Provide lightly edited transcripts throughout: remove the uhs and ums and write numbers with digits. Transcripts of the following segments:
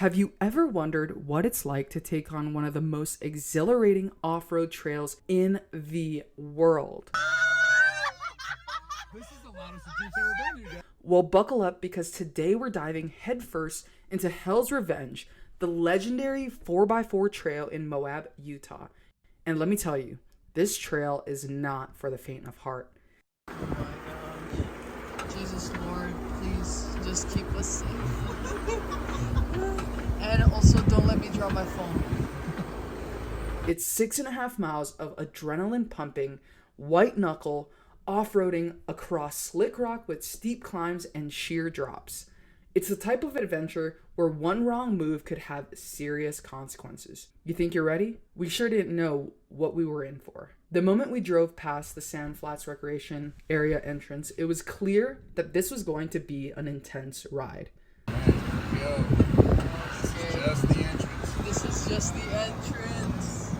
Have you ever wondered what it's like to take on one of the most exhilarating off-road trails in the world? This is the loudest the Jeep's ever been, you guys. Well, buckle up because today we're diving headfirst into Hell's Revenge, the legendary 4x4 trail in Moab, Utah. And let me tell you, this trail is not for the faint of heart. Oh my gosh. Jesus Lord, please just keep us safe. And also don't let me drop my phone. It's 6.5 miles of adrenaline pumping, white knuckle, off-roading across slick rock with steep climbs and sheer drops. It's the type of adventure where one wrong move could have serious consequences. You think you're ready? We sure didn't know what we were in for. The moment we drove past the Sand Flats Recreation Area entrance, it was clear that this was going to be an intense ride. Yo, just the entrance. This is just the entrance.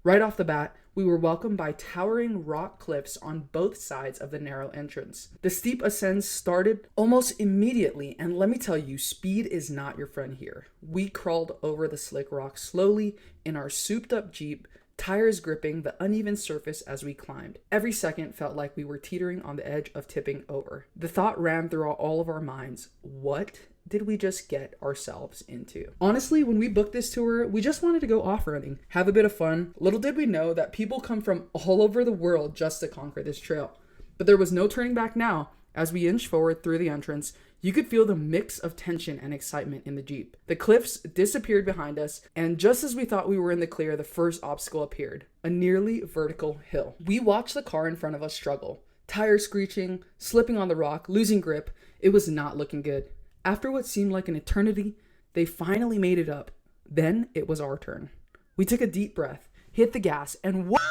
Right off the bat, we were welcomed by towering rock cliffs on both sides of the narrow entrance. The steep ascents started almost immediately, and let me tell you, speed is not your friend here. We crawled over the slick rock slowly in our souped-up Jeep, tires gripping the uneven surface as we climbed. Every second felt like we were teetering on the edge of tipping over. The thought ran through all of our minds, what did we just get ourselves into? Honestly, when we booked this tour, we just wanted to go off-roading, have a bit of fun. Little did we know that people come from all over the world just to conquer this trail. But there was no turning back now. As we inched forward through the entrance, you could feel the mix of tension and excitement in the Jeep. The cliffs disappeared behind us, and just as we thought we were in the clear, the first obstacle appeared, a nearly vertical hill. We watched the car in front of us struggle, tires screeching, slipping on the rock, losing grip. It was not looking good. After what seemed like an eternity, they finally made it up. Then it was our turn. We took a deep breath, hit the gas, and what?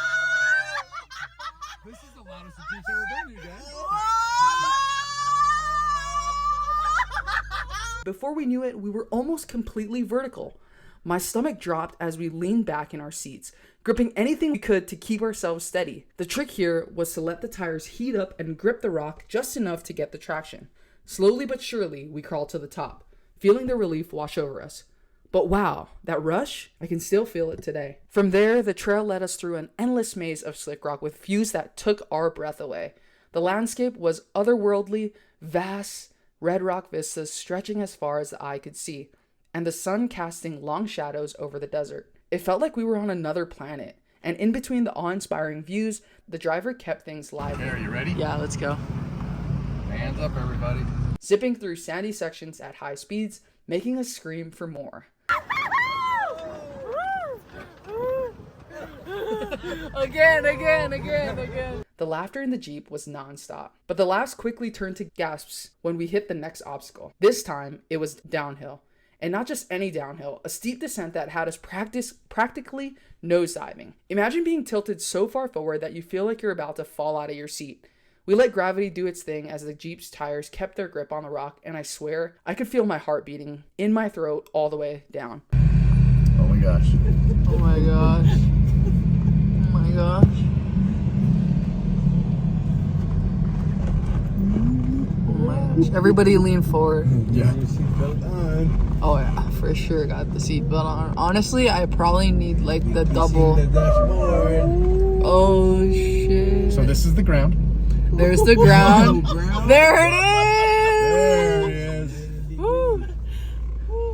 This is the loudest the Jeep's ever been, you guys. Before we knew it, we were almost completely vertical. My stomach dropped as we leaned back in our seats, gripping anything we could to keep ourselves steady. The trick here was to let the tires heat up and grip the rock just enough to get the traction. Slowly but surely, we crawled to the top, feeling the relief wash over us. But wow, that rush, I can still feel it today. From there, the trail led us through an endless maze of slick rock with views that took our breath away. The landscape was otherworldly, vast, red rock vistas stretching as far as the eye could see, and the sun casting long shadows over the desert. It felt like we were on another planet, and in between the awe-inspiring views, the driver kept things lively. Okay, are you ready? Yeah, let's go. Hands up, everybody. Zipping through sandy sections at high speeds, making us scream for more. Again. The laughter in the Jeep was nonstop, but the laughs quickly turned to gasps when we hit the next obstacle. This time, it was downhill. And not just any downhill, a steep descent that had us practically nosediving. Imagine being tilted so far forward that you feel like you're about to fall out of your seat. We let gravity do its thing as the Jeep's tires kept their grip on the rock, and I swear, I could feel my heart beating in my throat all the way down. Oh my gosh. Oh my gosh. Oh my gosh. Oh my gosh. Everybody lean forward. Yeah. Oh yeah, for sure got the seatbelt on. Honestly, I probably need like the double. Oh shit. So this is the ground. There's the ground. There it There is. it is. Woo.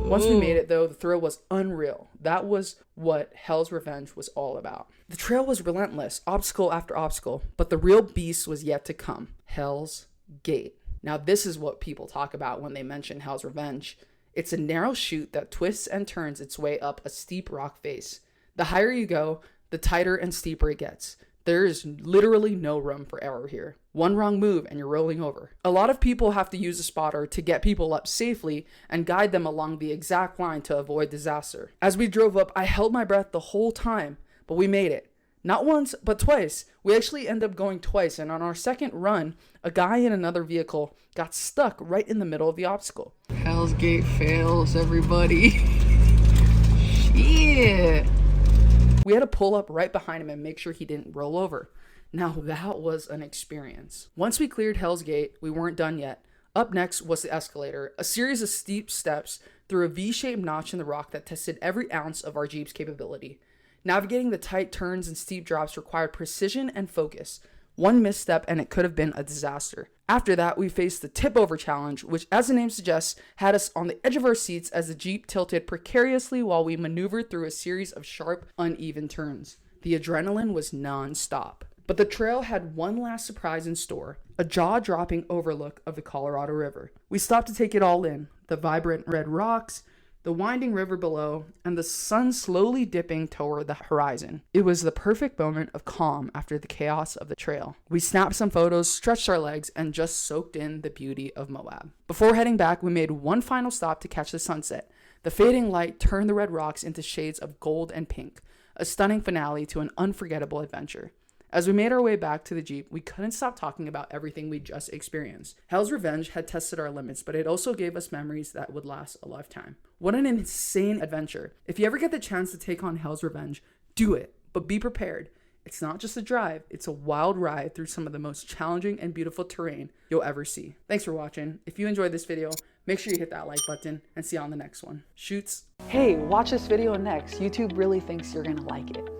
Once we made it, though, the thrill was unreal. That was what Hell's Revenge was all about. The trail was relentless, obstacle after obstacle, but the real beast was yet to come. Hell's Gate. Now, this is what people talk about when they mention Hell's Revenge. It's a narrow chute that twists and turns its way up a steep rock face. The higher you go, the tighter and steeper it gets. There is literally no room for error here. One wrong move and you're rolling over. A lot of people have to use a spotter to get people up safely and guide them along the exact line to avoid disaster. As we drove up, I held my breath the whole time, but we made it. Not once, but twice. We actually ended up going twice, and on our second run, a guy in another vehicle got stuck right in the middle of the obstacle. Hell's Gate fails, everybody. Shit. We had to pull up right behind him and make sure he didn't roll over. Now that was an experience. Once we cleared Hell's Gate, we weren't done yet. Up next was the escalator, a series of steep steps through a V-shaped notch in the rock that tested every ounce of our Jeep's capability. Navigating the tight turns and steep drops required precision and focus. One misstep and it could have been a disaster. After that, we faced the tip-over challenge, which, as the name suggests, had us on the edge of our seats as the Jeep tilted precariously while we maneuvered through a series of sharp, uneven turns. The adrenaline was non-stop. But the trail had one last surprise in store, a jaw-dropping overlook of the Colorado River. We stopped to take it all in, the vibrant red rocks, the winding river below, and the sun slowly dipping toward the horizon. It was the perfect moment of calm after the chaos of the trail. We snapped some photos, stretched our legs, and just soaked in the beauty of Moab. Before heading back, we made one final stop to catch the sunset. The fading light turned the red rocks into shades of gold and pink, a stunning finale to an unforgettable adventure. As we made our way back to the Jeep, we couldn't stop talking about everything we just experienced. Hell's Revenge had tested our limits, but it also gave us memories that would last a lifetime. What an insane adventure. If you ever get the chance to take on Hell's Revenge, do it, but be prepared. It's not just a drive, it's a wild ride through some of the most challenging and beautiful terrain you'll ever see. Thanks for watching. If you enjoyed this video, make sure you hit that like button and see you on the next one. Shoots. Hey, watch this video next. YouTube really thinks you're gonna like it.